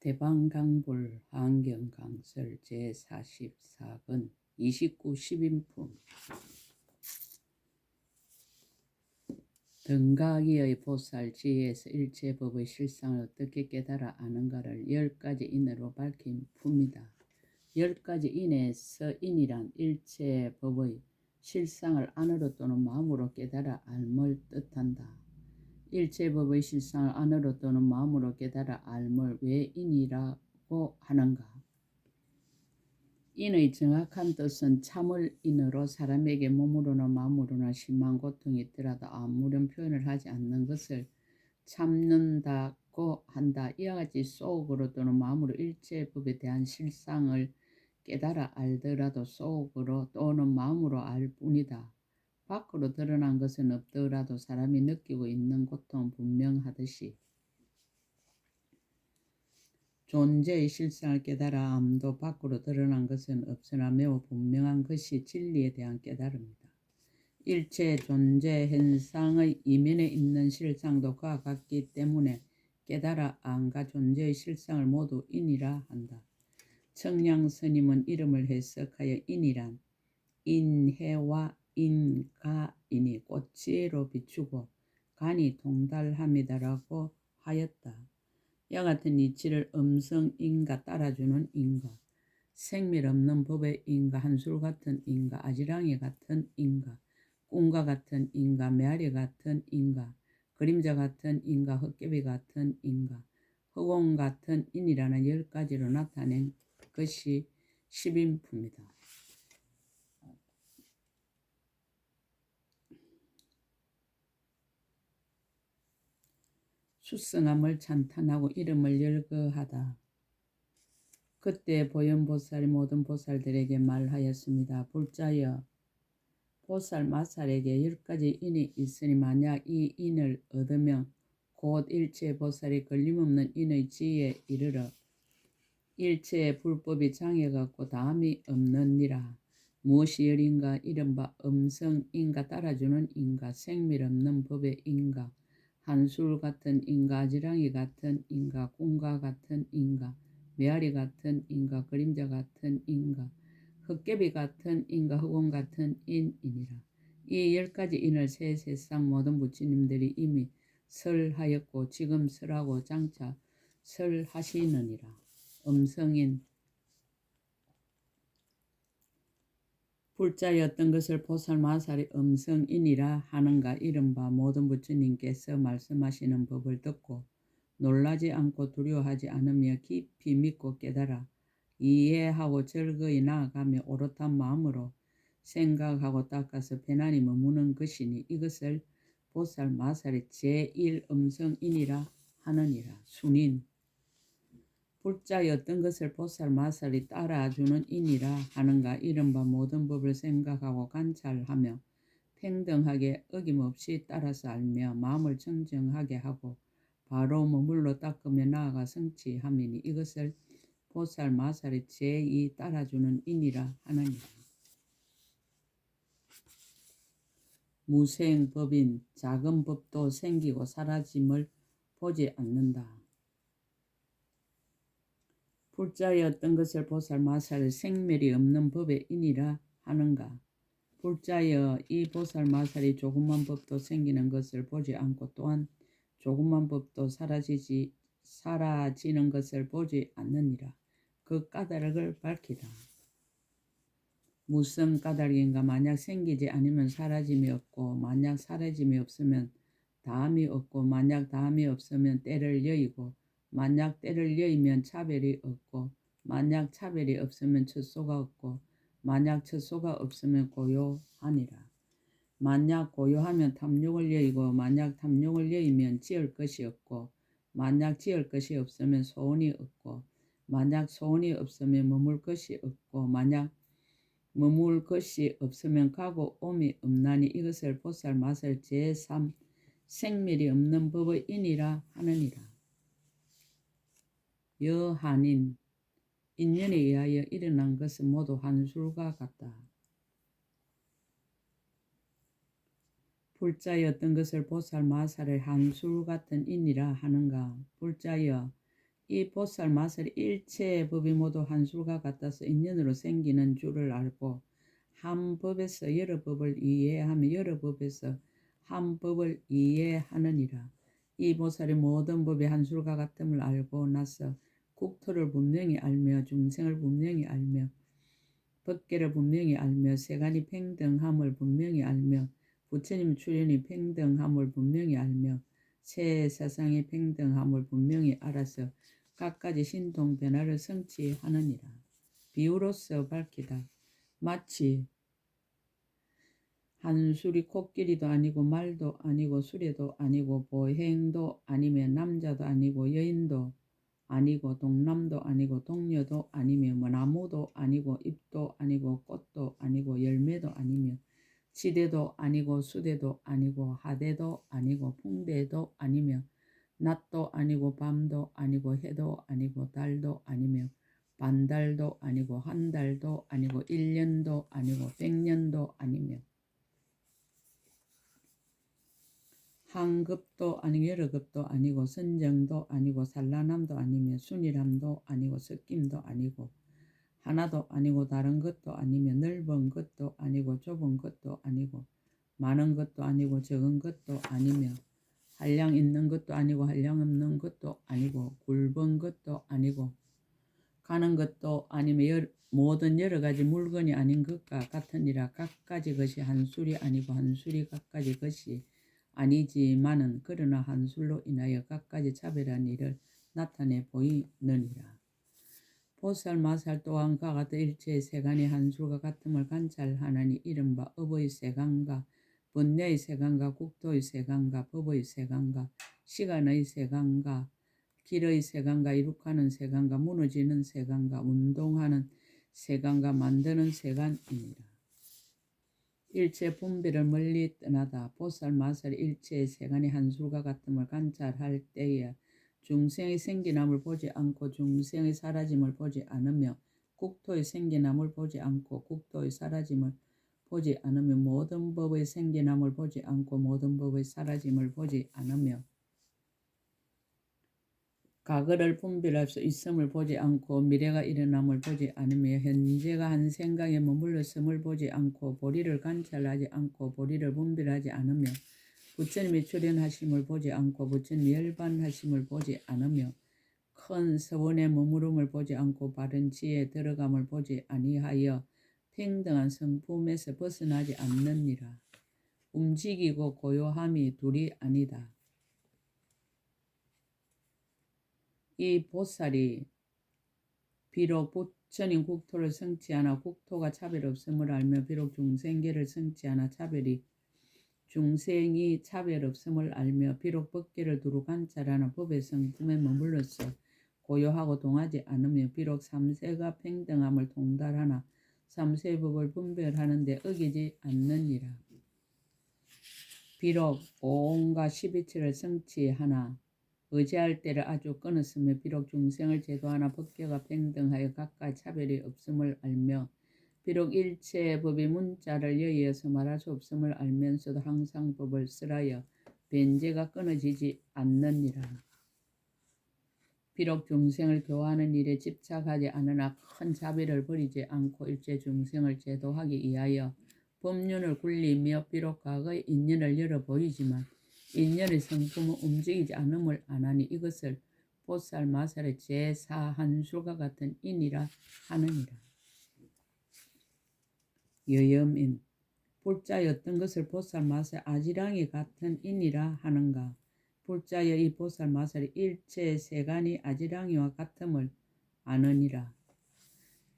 대방강불 환경강설 제44권 29 10인품 등가기의 보살 지혜에서 일체법의 실상을 어떻게 깨달아 아는가를 10가지 인으로 밝힌 품이다. 10가지 인에서 인이란 일체법의 실상을 안으로 또는 마음으로 깨달아 알물 뜻한다. 일체법의 실상을 안으로 또는 마음으로 깨달아 알물 왜 인이라고 하는가? 인의 정확한 뜻은 참을 인으로 사람에게 몸으로나 마음으로나 심한 고통이 있더라도 아무런 표현을 하지 않는 것을 참는다고 한다. 이와 같이 속으로 또는 마음으로 일체법에 대한 실상을 깨달아 알더라도 속으로 또는 마음으로 알 뿐이다. 밖으로 드러난 것은 없더라도 사람이 느끼고 있는 고통은 분명하듯이 존재의 실상을 깨달아 암도 밖으로 드러난 것은 없으나 매우 분명한 것이 진리에 대한 깨달음이다. 일체 존재 현상의 이면에 있는 실상도 그와 같기 때문에 깨달아 암과 존재의 실상을 모두 인이라 한다. 청량 스님은 이름을 해석하여 인이란 인해와 인가이니 꽃지혜로 비추고 간이 동달함이다라고 하였다. 이와 같은 이치를 음성인가 따라주는 인가, 생밀 없는 법의 인가, 한술 같은 인가, 아지랑이 같은 인가, 꿈과 같은 인가, 메아리 같은 인가, 그림자 같은 인가, 헛개비 같은 인가, 허공 같은 인이라는 10가지로 나타낸 것이 10인품이다. 수승함을 찬탄하고 이름을 열거하다. 그때 보현보살이 모든 보살들에게 말하였습니다. 불자여 보살 마살에게 10가지 인이 있으니 만약 이 인을 얻으면 곧 일체 보살이 걸림없는 인의 지혜에 이르러 일체의 불법이 장애가 없고 다함이 없느니라. 무엇이 열인가? 이른바 음성인가 따라주는 인가, 생밀 없는 법의 인가, 한술 같은 인가, 아지랑이 같은 인가, 꿈과 같은 인가, 메아리 같은 인가, 그림자 같은 인가, 헛개비 같은 인가, 허공 같은 인이니라. 이 10가지 인을 새 세상 모든 부처님들이 이미 설하였고 지금 설하고 장차 설하시느니라. 음성인 불자의 어떤 것을 보살마살이 음성인이라 하는가? 이른바 모든 부처님께서 말씀하시는 법을 듣고 놀라지 않고 두려워하지 않으며 깊이 믿고 깨달아 이해하고 즐거이 나아가며 오롯한 마음으로 생각하고 닦아서 편안히 머무는 것이니 이것을 보살마살의 제1음성인이라 하느니라. 순인 불자의 어떤 것을 보살마살이 따라주는 인이라 하는가? 이른바 모든 법을 생각하고 관찰하며 평등하게 어김없이 따라서 알며 마음을 청정하게 하고 바로 머물러 닦으며 나아가 성취함이니 이것을 보살마살이 제2 따라주는 인이라 하느니라. 무생법인 작은 법도 생기고 사라짐을 보지 않는다. 불자의 어떤 것을 보살마살의 생멸이 없는 법의 인이라 하는가? 불자여 이 보살마살이 조그만 법도 생기는 것을 보지 않고 또한 조그만 법도 사라지는 것을 보지 않느니라. 그 까닭을 밝히라. 무슨 까닭인가? 만약 생기지 않으면 사라짐이 없고 만약 사라짐이 없으면 다함이 없고 만약 다함이 없으면 때를 여의고 만약 때를 여의면 차별이 없고 만약 차별이 없으면 처소가 없고 만약 처소가 없으면 고요하니라. 만약 고요하면 탐욕을 여의고 만약 탐욕을 여의면 지을 것이 없고 만약 지을 것이 없으면 소원이 없고 만약 소원이 없으면 머물 것이 없고 만약 머물 것이 없으면 가고 옴이 없나니 이것을 보살마살 제3 생멸이 없는 법의 인이라 하느니라. 여한인 인연에 의하여 일어난 것은 모두 한술과 같다. 불자여 어떤 것을 보살마살의 한술 같은 인이라 하는가? 불자여 이 보살 마살이 일체의 법이 모두 한술과 같아서 인연으로 생기는 줄을 알고 한 법에서 여러 법을 이해하며 여러 법에서 한 법을 이해하느니라. 이 보살이 모든 법이 한술과 같음을 알고 나서 국토를 분명히 알며 중생을 분명히 알며 법계를 분명히 알며 세간이 평등함을 분명히 알며 부처님 출현이 평등함을 분명히 알며 새 세상의 평등함을 분명히 알아서 갖가지 신통 변화를 성취하느니라. 비유로서 밝히다. 마치 한술이 코끼리도 아니고 말도 아니고 수레도 아니고 보행도 아니며 남자도 아니고 여인도 아니고 동남도 아니고 동녀도 아니며 나무도 아니고 잎도 아니고 꽃도 아니고 열매도 아니며 지대도 아니고 수대도 아니고 하대도 아니고 풍대도 아니며 낮도 아니고 밤도 아니고 해도 아니고 달도 아니며 반달도 아니고 한 달도 아니고 1년도 아니고 100년도 아니며 한 급도 아니고 여러 급도 아니고 선정도 아니고 산란함도 아니며 순일함도 아니고 섞임도 아니고 하나도 아니고 다른 것도 아니며 넓은 것도 아니고 좁은 것도 아니고 많은 것도 아니고 적은 것도 아니며 한량 있는 것도 아니고 한량 없는 것도 아니고 굵은 것도 아니고 가는 것도 아니며 모든 여러 가지 물건이 아닌 것과 같으니라. 각가지 것이 한술이 아니고 한술이 각가지 것이 아니지만은 그러나 한술로 인하여 각가지 차별한 일을 나타내 보이느니라. 보살 마살 또한 그와 같은 일체의 세간이 한술과 같음을 관찰하나니 이른바 업의 세간과 번뇌의 세간과 국토의 세간과 법의 세간과 시간의 세간과 길의 세간과 이룩하는 세간과 무너지는 세간과 운동하는 세간과 만드는 세간이니라. 일체 분별을 멀리 떠나다 보살 마살 일체의 세간이 한술과 같음을 관찰할 때에 중생의 생기남을 보지 않고 중생의 사라짐을 보지 않으며 국토의 생기남을 보지 않고 국토의 사라짐을 보지 않으며 모든 법의 생기남을 보지 않고 모든 법의 사라짐을 보지 않으며 과거를 분별할 수 있음을 보지 않고 미래가 일어남을 보지 않으며 현재가 한 생각에 머물렀음을 보지 않고 보리를 관찰하지 않고 보리를 분별하지 않으며 부처님이 출현하심을 보지 않고 부처님이 열반하심을 보지 않으며 큰 서원에 머무름을 보지 않고 바른 지혜에 들어감을 보지 아니하여 평등한 성품에서 벗어나지 않느니라. 움직이고 고요함이 둘이 아니다. 이 보살이 비록 부처님 국토를 성취하나 국토가 차별 없음을 알며 비록 중생계를 성취하나 중생이 차별 없음을 알며 비록 법계를 두루 관찰하나 법의 성품에 머물러서 고요하고 동하지 않으며 비록 삼세가 평등함을 통달하나 삼세의 법을 분별하는데 어기지 않느니라. 비록 오온과 12처를 성취하나 의지할 때를 아주 끊었으며 비록 중생을 제도하나 법계가 평등하여 각각 차별이 없음을 알며 비록 일체의 법이 문자를 여의어서 말할 수 없음을 알면서도 항상 법을 쓰라여 변제가 끊어지지 않느니라. 비록 중생을 교화하는 일에 집착하지 않으나 큰 자비를 버리지 않고 일체 중생을 제도하기 위하여 법륜을 굴리며 비록 과거의 인연을 열어 보이지만 인연의 성품은 움직이지 않음을 아나니 이것을 보살 마살의 제4한술과 같은 인이라 하느니라. 여염인 불자의 어떤 것을 보살 마살 아지랑이 같은 인이라 하는가. 불자의 이 보살 마살이 일체 세간이 아지랑이와 같음을 아느니라.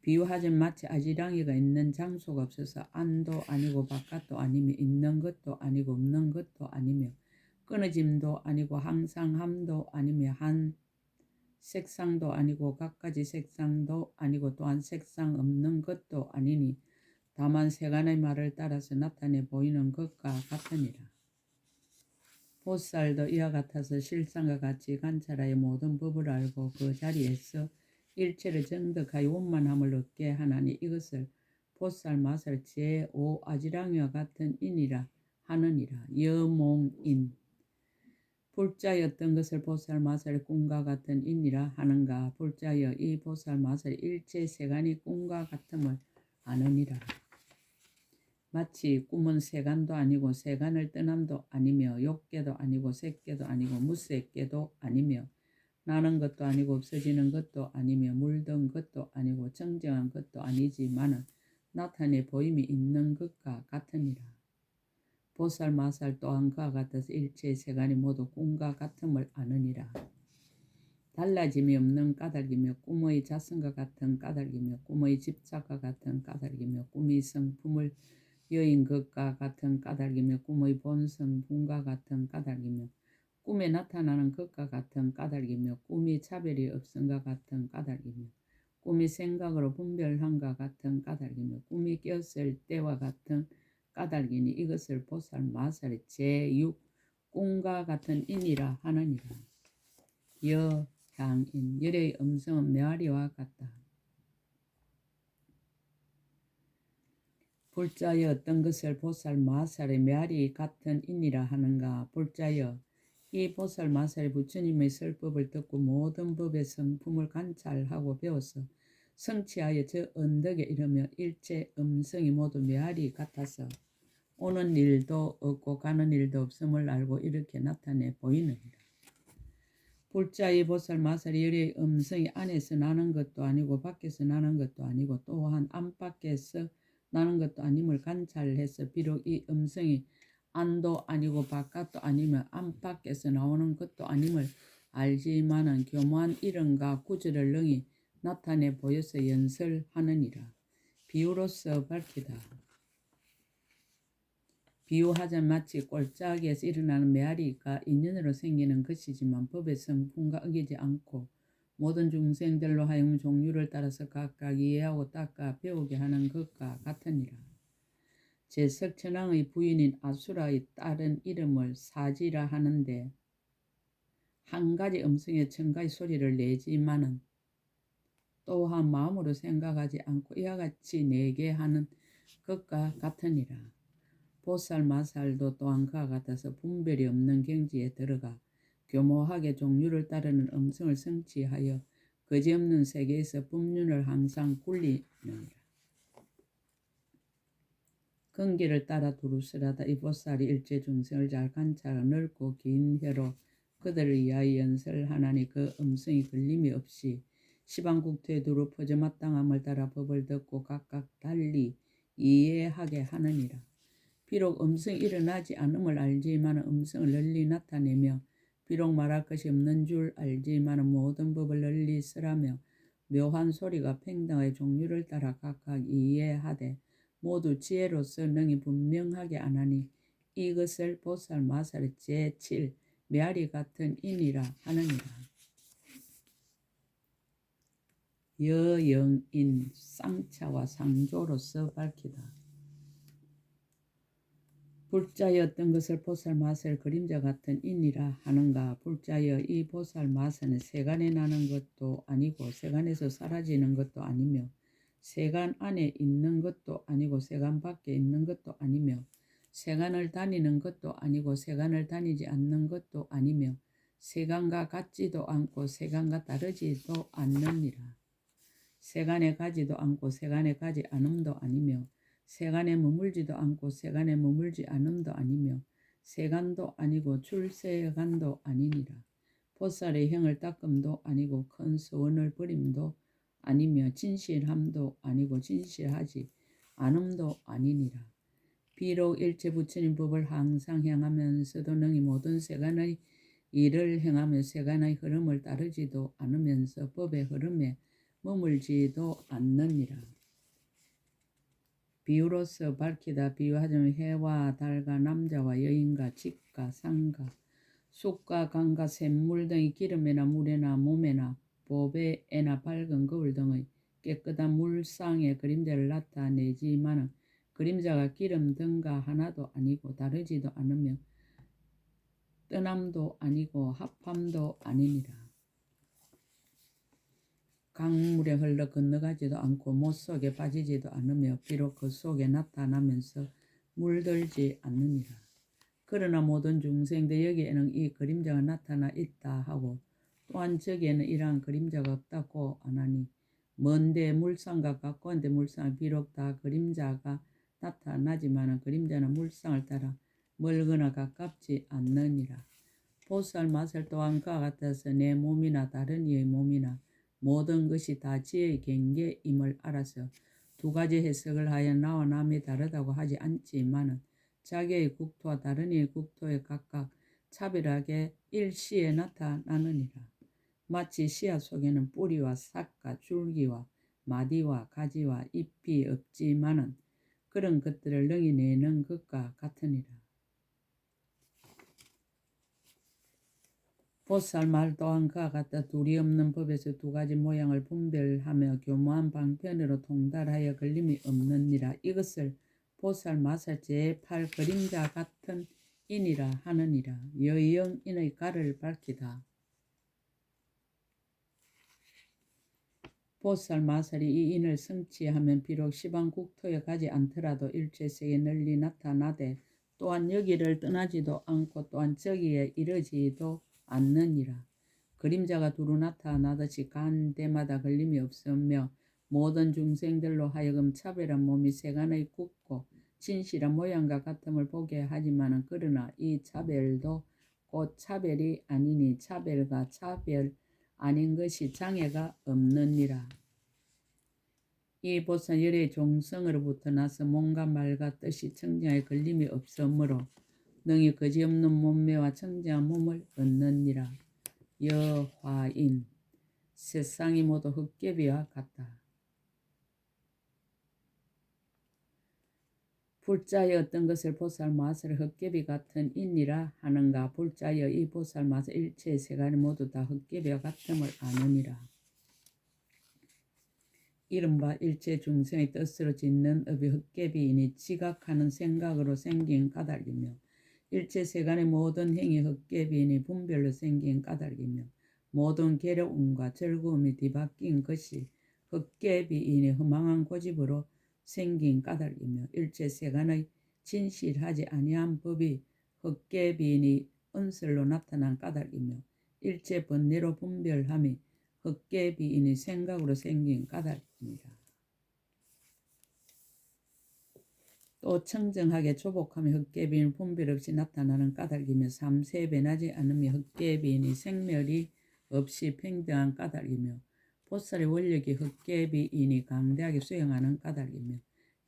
비유하자면 마치 아지랑이가 있는 장소가 없어서 안도 아니고 바깥도 아니며 있는 것도 아니고 없는 것도 아니며 끊어짐도 아니고 항상함도 아니며 한 색상도 아니고 갖가지 색상도 아니고 또한 색상 없는 것도 아니니 다만 세간의 말을 따라서 나타내 보이는 것과 같으니라. 보살도 이와 같아서 실상과 같이 관찰하여 모든 법을 알고 그 자리에서 일체를 정득하여 원만함을 얻게 하나니 이것을 보살 마살 제5 아지랑이와 같은 인이라 하느니라. 여몽인 불자였던 것을 보살마살의 꿈과 같은 인이라 하는가. 불자여 이 보살마살이 일체 세간이 꿈과 같음을 아느니라. 마치 꿈은 세간도 아니고 세간을 떠남도 아니며 욕계도 아니고 색계도 아니고 무색계도 아니며 나는 것도 아니고 없어지는 것도 아니며 물든 것도 아니고 정정한 것도 아니지만은 나타내 보임이 있는 것과 같으니라. 보살마살 또한 그와 같아서 일체 세간이 모두 꿈과 같음을 아느니라. 달라짐이 없는 까닭이며 꿈의 자성과 같은 까닭이며 꿈의 집착과 같은 까닭이며 꿈의 성품을 여인 것과 같은 까닭이며 꿈의 본성분과 같은 까닭이며 꿈에 나타나는 것과 같은 까닭이며 꿈이 차별이 없음과 같은 까닭이며 꿈이 생각으로 분별함과 같은 까닭이며 꿈이 꼈을 때와 같은 까닭이니 이것을 보살마살의 제6 꿈과 같은 인이라 하느니라. 여향인 열의 음성은 메아리와 같다. 불자여 어떤 것을 보살마살의 메아리 같은 인이라 하는가. 불자여 이 보살마살이 부처님의 설법을 듣고 모든 법의 성품을 관찰하고 배워서 성취하여 저 언덕에 이르며 일체 음성이 모두 메아리 같아서 오는 일도 없고 가는 일도 없음을 알고 이렇게 나타내 보이느니라. 불자의 보살마살이 열의 음성이 안에서 나는 것도 아니고 밖에서 나는 것도 아니고 또한 안팎에서 나는 것도 아님을 관찰해서 비록 이 음성이 안도 아니고 바깥도 아니며 안팎에서 나오는 것도 아님을 알지만은 교묘한 이름과 구절을 능히 나타내 보여서 연설하느니라. 비유로서 밝히다. 비유하자면 마치 꼴짝이에서 일어나는 메아리가 인연으로 생기는 것이지만 법의 성품과 어기지 않고 모든 중생들로 하여금 종류를 따라서 각각 이해하고 닦아 배우게 하는 것과 같으니라. 제석천왕의 부인인 아수라의 딸은 이름을 사지라 하는데 한 가지 음성의 천 가지 소리를 내지만은 또한 마음으로 생각하지 않고 이와 같이 내게 하는 것과 같으니라. 보살마살도 또한 그와 같아서 분별이 없는 경지에 들어가 교모하게 종류를 따르는 음성을 성취하여 거지없는 세계에서 법륜을 항상 굴리느니라. 근기를 따라 두루스라다 이 보살이 일체 중생을 잘 관찰하고 넓고 긴 혀로 그들을 위하여 연설하나니 그 음성이 걸림이 없이 시방국토에 두루 퍼져 마땅함을 따라 법을 듣고 각각 달리 이해하게 하느니라. 비록 음성이 일어나지 않음을 알지만 음성을 널리 나타내며 비록 말할 것이 없는 줄 알지만 모든 법을 널리 설하며 묘한 소리가 팽당의 종류를 따라 각각 이해하되 모두 지혜로서 능히 분명하게 안하니 이것을 보살마살의 제7 메아리 같은 인이라 하느니라. 여영인 쌍차와 상조로서 밝히다. 불자여 어떤 것을 보살마살 그림자 같은 인이라 하는가. 불자여 이 보살마살은 세간에 나는 것도 아니고 세간에서 사라지는 것도 아니며 세간 안에 있는 것도 아니고 세간 밖에 있는 것도 아니며 세간을 다니는 것도 아니고 세간을 다니지 않는 것도 아니며 세간과 같지도 않고 세간과 다르지도 않느니라. 세간에 가지도 않고 세간에 가지 않음도 아니며 세간에 머물지도 않고 세간에 머물지 않음도 아니며 세간도 아니고 출세간도 아니니라. 보살의 형을 닦음도 아니고 큰 서원을 버림도 아니며 진실함도 아니고 진실하지 않음도 아니니라. 비록 일체 부처님 법을 항상 행하면서도 능히 모든 세간의 일을 행하며 세간의 흐름을 따르지도 않으면서 법의 흐름에 머물지도 않느니라. 비유로서 밝히다. 비유하자면 해와 달과 남자와 여인과 집과 상과 숲과 강과 샘물 등의 기름에나 물에나 몸에나 보배에나 밝은 거울 등의 깨끗한 물상의 그림자를 나타내지만 그림자가 기름 등과 하나도 아니고 다르지도 않으며 떠남도 아니고 합함도 아니니라. 강물에 흘러 건너가지도 않고 못 속에 빠지지도 않으며 비록 그 속에 나타나면서 물들지 않느니라. 그러나 모든 중생들 여기에는 이 그림자가 나타나 있다 하고 또한 저기에는 이러한 그림자가 없다고 안하니 먼데 물상과 가까운데 물상은 비록 다 그림자가 나타나지만 그림자는 물상을 따라 멀거나 가깝지 않느니라. 보살 마살 또한 그와 같아서 내 몸이나 다른 이의 몸이나 모든 것이 다 지의 경계임을 알아서 두 가지 해석을 하여 나와 남이 다르다고 하지 않지만은 자기의 국토와 다른 이의 국토에 각각 차별하게 일시에 나타나느니라. 마치 씨앗 속에는 뿌리와 싹과 줄기와 마디와 가지와 잎이 없지만은 그런 것들을 능히 내는 것과 같으니라. 보살 말 또한 그와 같다. 둘이 없는 법에서 두 가지 모양을 분별하며 교묘한 방편으로 통달하여 걸림이 없느니라. 이것을 보살 마살 제8 그림자 같은 인이라 하느니라. 여영인의 가를 밝히다. 보살 마살이 이 인을 성취하면 비록 시방 국토에 가지 않더라도 일체세계 널리 나타나되 또한 여기를 떠나지도 않고 또한 저기에 이르지도 않느니라. 그림자가 두루 나타나듯이 간 데마다 걸림이 없으며 모든 중생들로 하여금 차별한 몸이 세간의 굳고 진실한 모양과 같음을 보게 하지만은 그러나 이 차별도 곧 차별이 아니니 차별과 차별 아닌 것이 장애가 없느니라. 이 보살 열의 종성으로부터 나서 몸과 말과 뜻이 청정에 걸림이 없으므로 능히 거지없는 몸매와 청정한 몸을 얻느니라. 여화인 세상이 모두 흙개비와 같다. 불자의 어떤 것을 보살 마살 흙개비 같은 인이라 하는가. 불자의 이 보살 마살 일체의 세간이 모두 다 흙개비와 같음을 아느니라. 이른바 일체 중생의 뜻으로 짓는 업이 흙개비이니 지각하는 생각으로 생긴 까닭이며 일체 세간의 모든 행위 흙개비이니 분별로 생긴 까닭이며 모든 괴로움과 즐거움이 뒤바뀐 것이 흙개비이니 허망한 고집으로 생긴 까닭이며 일체 세간의 진실하지 아니한 법이 흙개비이니 은설로 나타난 까닭이며 일체 번뇌로 분별함이 흙개비이니 생각으로 생긴 까닭입니다. 또 청정하게 조복하며 흙개비인 분별 없이 나타나는 까닭이며 삼세에 변하지 않으며 흙개비인이 생멸이 없이 평등한 까닭이며 보살의 원력이 흙개비인이 강대하게 수행하는 까닭이며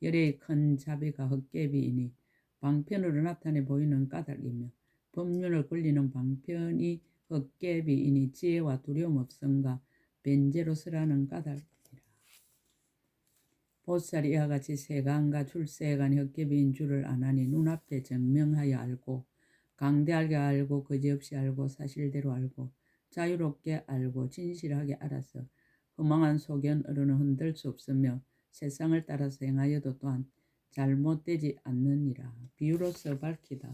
열의 큰 자비가 흙개비인이 방편으로 나타내 보이는 까닭이며 법륜을 굴리는 방편이 흙개비인이 지혜와 두려움 없음과 변제로 설하는 까닭. 보살이 이와 같이 세간과 출세간이 헛개비인 줄을 아나니 눈앞에 증명하여 알고 강대하게 알고 거지없이 알고 사실대로 알고 자유롭게 알고 진실하게 알아서 허망한 소견으로는 흔들 수 없으며 세상을 따라서 행하여도 또한 잘못되지 않느니라. 비유로서 밝히다.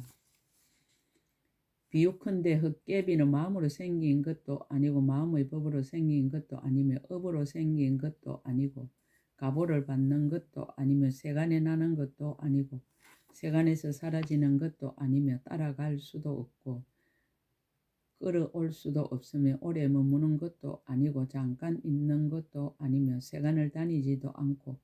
비유컨대 헛개비는 마음으로 생긴 것도 아니고 마음의 법으로 생긴 것도 아니며 업으로 생긴 것도 아니고 가보를 받는 것도 아니며 세간에 나는 것도 아니고 세간에서 사라지는 것도 아니며 따라갈 수도 없고 끌어올 수도 없으며 오래 머무는 것도 아니고 잠깐 있는 것도 아니며 세간을 다니지도 않고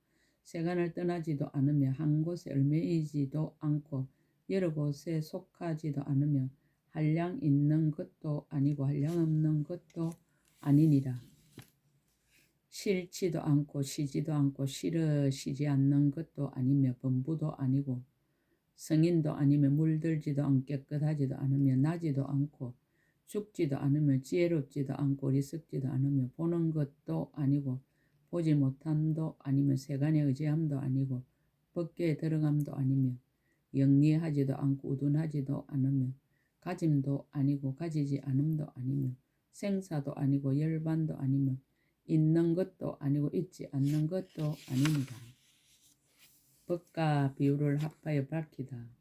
세간을 떠나지도 않으며 한 곳에 얽매이지도 않고 여러 곳에 속하지도 않으며 한량 있는 것도 아니고 한량 없는 것도 아니니라. 싫지도 않고 쉬지도 않고 싫어지지 않는 것도 아니며 범부도 아니고 성인도 아니며 물들지도 않고 깨끗하지도 않으며 나지도 않고 죽지도 않으며 지혜롭지도 않고 어리석지도 않으며 보는 것도 아니고 보지 못함도 아니며 세간에 의지함도 아니고 법계에 들어감도 아니며 영리하지도 않고 우둔하지도 않으며 가짐도 아니고 가지지 않음도 아니며 생사도 아니고 열반도 아니며 있는 것도 아니고 있지 않는 것도 아닙니다. 법과 비유를 합하여 밝히다.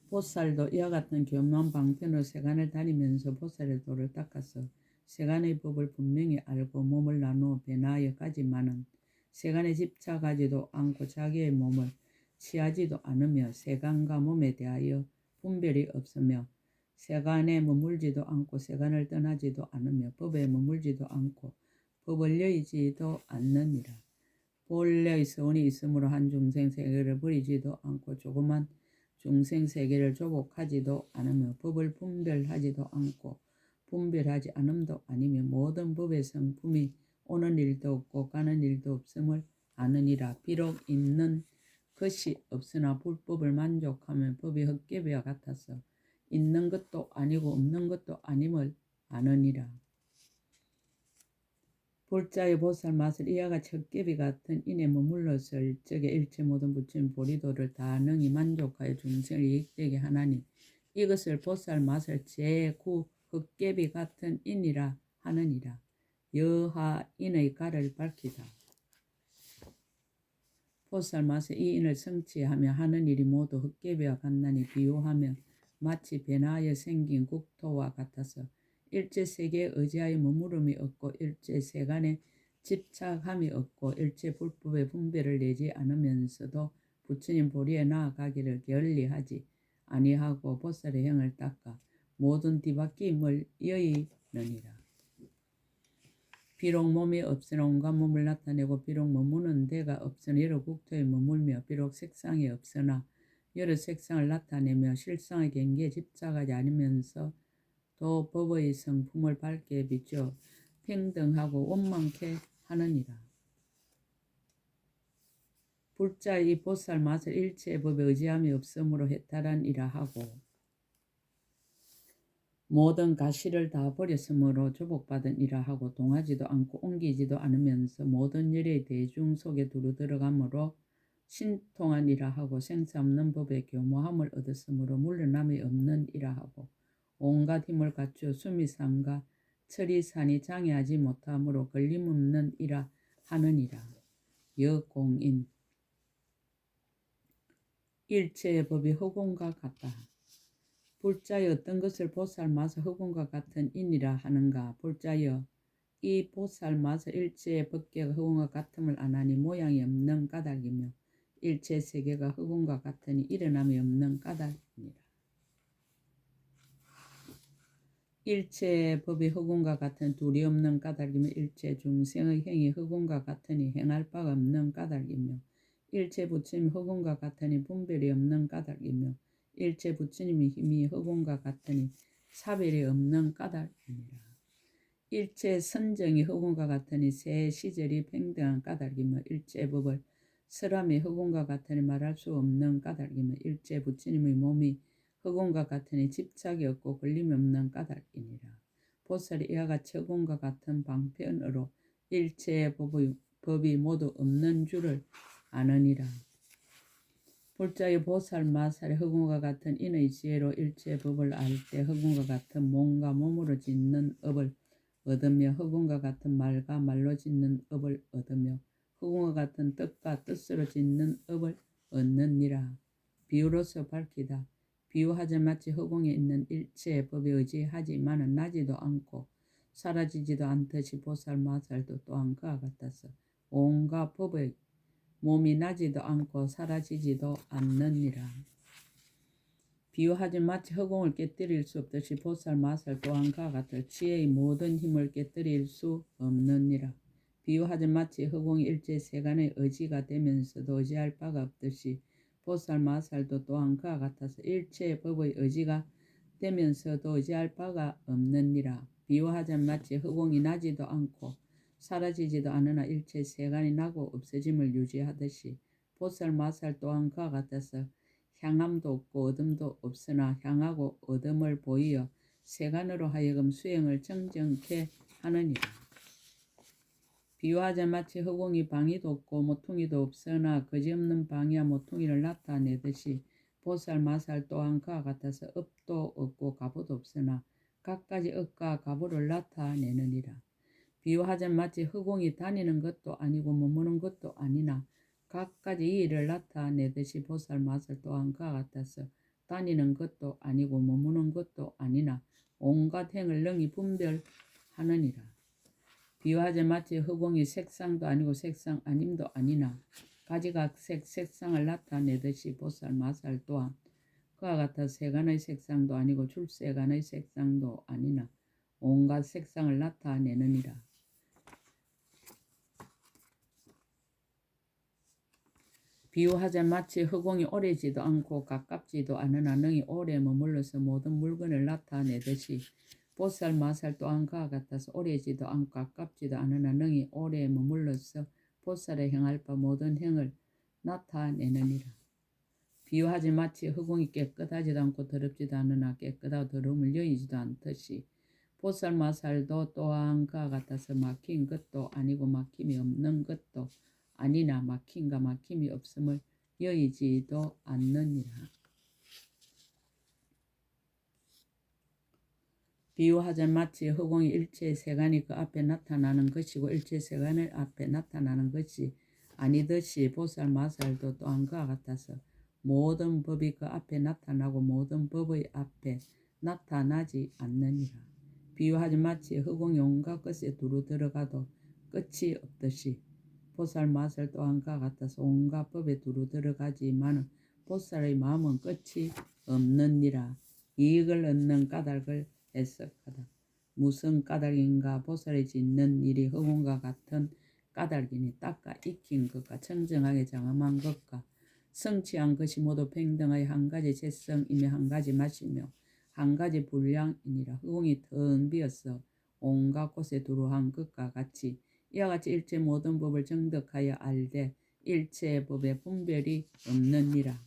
보살도 이와 같은 교묘한 방편으로 세간을 다니면서 보살의 도를 닦아서 세간의 법을 분명히 알고 몸을 나누어 변화하여 가지만은 세간에 집착하지도 않고 자기의 몸을 취하지도 않으며 세간과 몸에 대하여 분별이 없으며 세간에 머물지도 않고 세간을 떠나지도 않으며 법에 머물지도 않고 법을 여의지도 않느니라. 본래의 선이 있으므로 한 중생 세계를 버리지도 않고 조그만 중생 세계를 조복하지도 않으며 법을 분별하지도 않고 분별하지 않음도 아니며 모든 법의 성품이 오는 일도 없고 가는 일도 없음을 아느니라. 비록 있는 것이 없으나 불법을 만족하면 법이 헛개비와 같아서 있는 것도 아니고 없는 것도 아님을 아느니라. 불자의 보살 맛을 이와 같이 헛개비 같은 인에 머물렀을 적에 일체 모든 부처님 보리도를 다 능히 만족하여 중생을 이익되게 하나니 이것을 보살 맛을 제9 헛개비 같은 인이라 하느니라. 여하 인의 가를 밝히다. 보살 맛의 이 인을 성취하며 하는 일이 모두 헛개비와 같나니 비유하며 마치 변화하여 생긴 국토와 같아서 일체 세계에 의지하여 머무름이 없고 일체 세간에 집착함이 없고 일체 불법의 분별을 내지 않으면서도 부처님 보리에 나아가기를 게을리하지 아니하고 보살의 형을 닦아 모든 뒤바뀜을 여의느니라. 비록 몸이 없으나 온갖 몸을 나타내고 비록 머무는 데가 없으나 여러 국토에 머물며 비록 색상이 없으나 여러 색상을 나타내며 실상의 경계에 집착하지 않으면서 또 법의 성품을 밝게 비추어 평등하고 원만케 하느니라. 불자의 이 보살 맛을 일체의 법에 의지함이 없으므로 해탈한 이라 하고 모든 가시를 다 버렸으므로 조복받은 이라 하고 동하지도 않고 옮기지도 않으면서 모든 열의 대중 속에 두루 들어가므로 신통한 이라 하고 생사 없는 법에 교모함을 얻었으므로 물러남이 없는 이라 하고 온갖 힘을 갖추어 수미산과 철이산이 장애하지 못함으로 걸림없는 이라 하느니라. 여공인 일체의 법이 허공과 같다. 불자여 어떤 것을 보살 맛의 허공과 같은 인이라 하는가. 불자여 이 보살 맛의 일체의 법계가 허공과 같음을 아나니 모양이 없는 까닭이며 일체 세계가 허공과 같으니 일어남이 없는 까닭이니라. 일체의 법이 허공과 같은 둘이 없는 까닭이며 일체 중생의 행이 허공과 같으니 행할 바가 없는 까닭이며 일체 부처님이 허공과 같으니 분별이 없는 까닭이며 일체 부처님의 힘이 허공과 같으니 사별이 없는 까닭이니라. 일체 선정이 허공과 같으니 새 시절이 평등한 까닭이며 일체 법을 설함이 허공과 같으니 말할 수 없는 까닭이며 일체 부처님의 몸이 허공과 같으니 집착이 없고 걸림이 없는 까닭이니라. 보살이 이와 같이 허공과 같은 방편으로 일체의 법이 모두 없는 줄을 아느니라. 불자의 보살 마살의 허공과 같은 인의 지혜로 일체 법을 알 때 허공과 같은 몸과 몸으로 짓는 업을 얻으며 허공과 같은 말과 말로 짓는 업을 얻으며 허공과 같은 뜻과 뜻으로 짓는 업을 얻느니라. 비유로서 밝히다. 비유하자 마치 허공에 있는 일체의 법에 의지하지만은 나지도 않고 사라지지도 않듯이 보살 마살도 또한 그와 같아서 온갖 법의 몸이 나지도 않고 사라지지도 않느니라. 비유하지 마치 허공을 깨뜨릴 수 없듯이 보살 마살 또한 그와 같아 지혜의 모든 힘을 깨뜨릴 수 없느니라. 비유하지 마치 허공이 일체 세간의 의지가 되면서도 의지할 바가 없듯이 보살 마살도 또한 그와 같아서 일체의 법의 의지가 되면서도 의지할 바가 없느니라. 비유하자 마치 허공이 나지도 않고 사라지지도 않으나 일체 세간이 나고 없어짐을 유지하듯이 보살 마살 또한 그와 같아서 향함도 없고 어둠도 없으나 향하고 어둠을 보이어 세간으로 하여금 수행을 정정케 하느니라. 비유하자 마치 허공이 방위도 없고 모퉁이도 없으나 거지없는 방위와 모퉁이를 나타내듯이 보살 마살 또한 그와 같아서 업도 없고 가보도 없으나 갖가지 업과 가보를 나타내느니라. 비유하자 마치 허공이 다니는 것도 아니고 머무는 것도 아니나 갖가지 일을 나타내듯이 보살 마살 또한 그와 같아서 다니는 것도 아니고 머무는 것도 아니나 온갖 행을 능히 분별하느니라. 비유하자 마치 흑공이 색상도 아니고 색상 아님도 아니나 가지각색 색상을 나타내듯이 보살 마살 또한 그와 같아 세간의 색상도 아니고 출세간의 색상도 아니나 온갖 색상을 나타내느니라. 비유하자 마치 흑공이 오래지도 않고 가깝지도 않으나 능히 오래 머물러서 모든 물건을 나타내듯이 보살 마살 또한 그와 같아서 오래지도 않고 가깝지도 않으나 능히 오래 머물러서 보살의 행할 바 모든 행을 나타내느니라. 비유하지 마치 흑공이 깨끗하지도 않고 더럽지도 않으나 깨끗하고 더러움을 여의지도 않듯이 보살 마살도 또한 그와 같아서 막힌 것도 아니고 막힘이 없는 것도 아니나 막힘과 막힘이 없음을 여의지도 않느니라. 비유하자 마치 흑공이 일체 세간이 그 앞에 나타나는 것이고 일체 세간을 앞에 나타나는 것이 아니듯이 보살 마살도 또한 그와 같아서 모든 법이 그 앞에 나타나고 모든 법의 앞에 나타나지 않느니라. 비유하자 마치 흑공이 온갖 것에 두루 들어가도 끝이 없듯이 보살 마살 또한 그와 같아서 온갖 법에 두루 들어가지만 보살의 마음은 끝이 없느니라. 이익을 얻는 까닭을 애석하다. 무슨 까닭인가? 보살이 짓는 일이 흑공과 같은 까닭이니 닦아 익힌 것과 청정하게 장엄한 것과 성취한 것이 모두 평등의 한 가지 재성이며 한 가지 맛이며 한 가지 분량이니라. 흑공이 텅 비어서 온갖 곳에 두루한 것과 같이 이와 같이 일체 모든 법을 정득하여 알되 일체 법에 분별이 없느니라.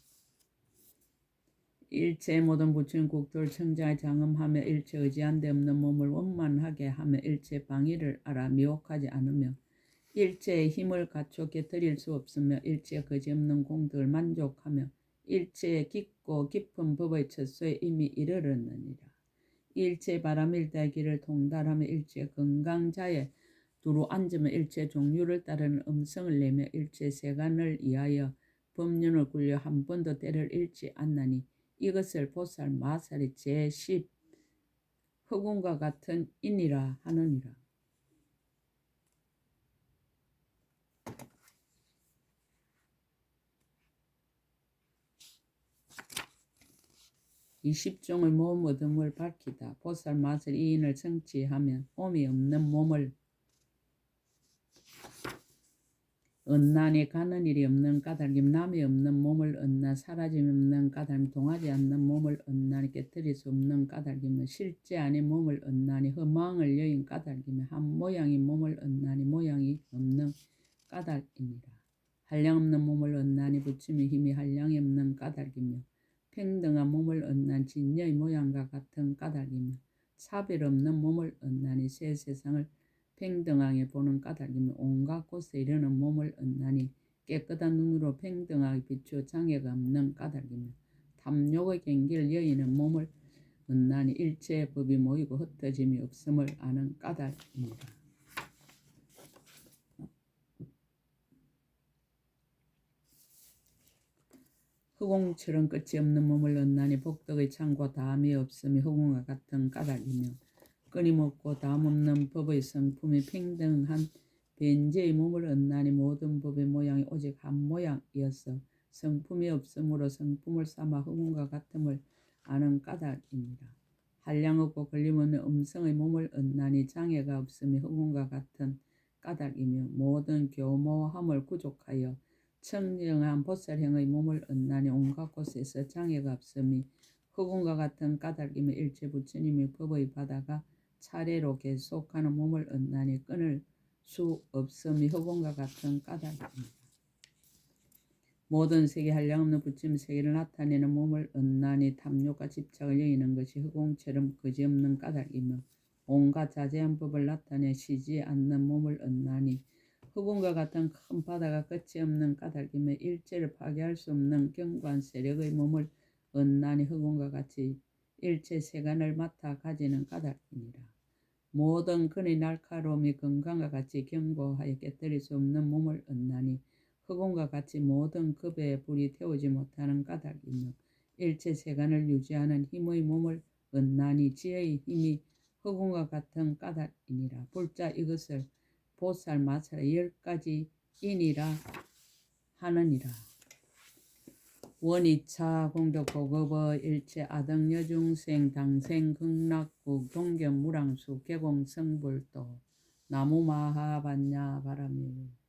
일체 모든 부처인 국토를 청정하여 장엄하며 일체 의지한 데 없는 몸을 원만하게 하며 일체 방위를 알아 미혹하지 않으며 일체의 힘을 갖춰 깨뜨릴 수 없으며 일체 거지없는 공덕을 만족하며 일체의 깊고 깊은 법의 첫소에 이미 이르렀느니라. 일체 바람일다의 길을 통달하며 일체 건강자에 두루 앉으며 일체 종류를 따르는 음성을 내며 일체 세간을 위하여 법륜을 굴려 한 번도 때를 잃지 않나니 이것을 보살 마살이 제10 흑공과 같은 인이라 하느니라. 20종의 몸 얻음을 밝히다. 보살 마살 이인을 성취하면 옴이 없는 몸을 얻나니 가는 일이 없는 까닭임. 남이 없는 몸을 얻나 사라짐이 없는 까닭임. 동하지 않는 몸을 얻나니 깨뜨릴 수 없는 까닭이며 실제 아닌 몸을 얻나니 허망을 여인 까닭이며 한 모양인 몸을 얻나니 모양이 없는 까닭이니라. 한량 없는 몸을 얻나니 부처의 힘이 한량이 없는 까닭이며 평등한 몸을 얻나니 진여의 모양과 같은 까닭이며 차별 없는 몸을 얻나니 새 세상을 평등하게 보는 까닭이며 온갖 곳에 이르는 몸을 얻나니 깨끗한 눈으로 평등하게 비추어 장애가 없는 까닭이며 탐욕의 경계를 여의는 몸을 얻나니 일체의 법이 모이고 흩어짐이 없음을 아는 까닭입니다. 흑공처럼 끝이 없는 몸을 얻나니 복덕의 창과 다함이 없음이 흑공과 같은 까닭이며 끊임없고 다함없는 법의 성품이 평등한 변제의 몸을 얻나니 모든 법의 모양이 오직 한 모양이어서 성품이 없으므로 성품을 삼아 흑공과 같음을 아는 까닭입니다. 한량 없고 걸림없는 음성의 몸을 얻나니 장애가 없음이 흑공과 같은 까닭이며 모든 교모함을 구족하여 청정한 보살형의 몸을 얻나니 온갖 곳에서 장애가 없음이 흑공과 같은 까닭이며 일체 부처님의 법의 바다가 차례로 계속하는 몸을 얻나니 끊을 수 없음이 흑공과 같은 까닭입니다. 모든 세계 한량 없는 부처님 세계를 나타내는 몸을 얻나니 탐욕과 집착을 여의는 것이 흑공처럼 거지없는 까닭이며 온갖 자제한 법을 나타내 쉬지 않는 몸을 얻나니 흑공과 같은 큰 바다가 끝이 없는 까닭이며 일체를 파괴할 수 없는 견고한 세력의 몸을 얻나니 흑공과 같이 일체 세간을 맡아 가지는 까닭이니라. 모든 근의 날카로움이 건강과 같이 견고하여 깨뜨릴 수 없는 몸을 얻나니 흑공과 같이 모든 급의 불이 태우지 못하는 까닭이며 일체 세간을 유지하는 힘의 몸을 얻나니 지혜의 힘이 흑공과 같은 까닭이니라. 불자 이것을 보살 마찰 10가지이니라 하느니라. 원이차 공덕 보급의 일체 아등여중생 당생 극락구 경견 무랑수 개공 성불도 나무마하반야 바라밀.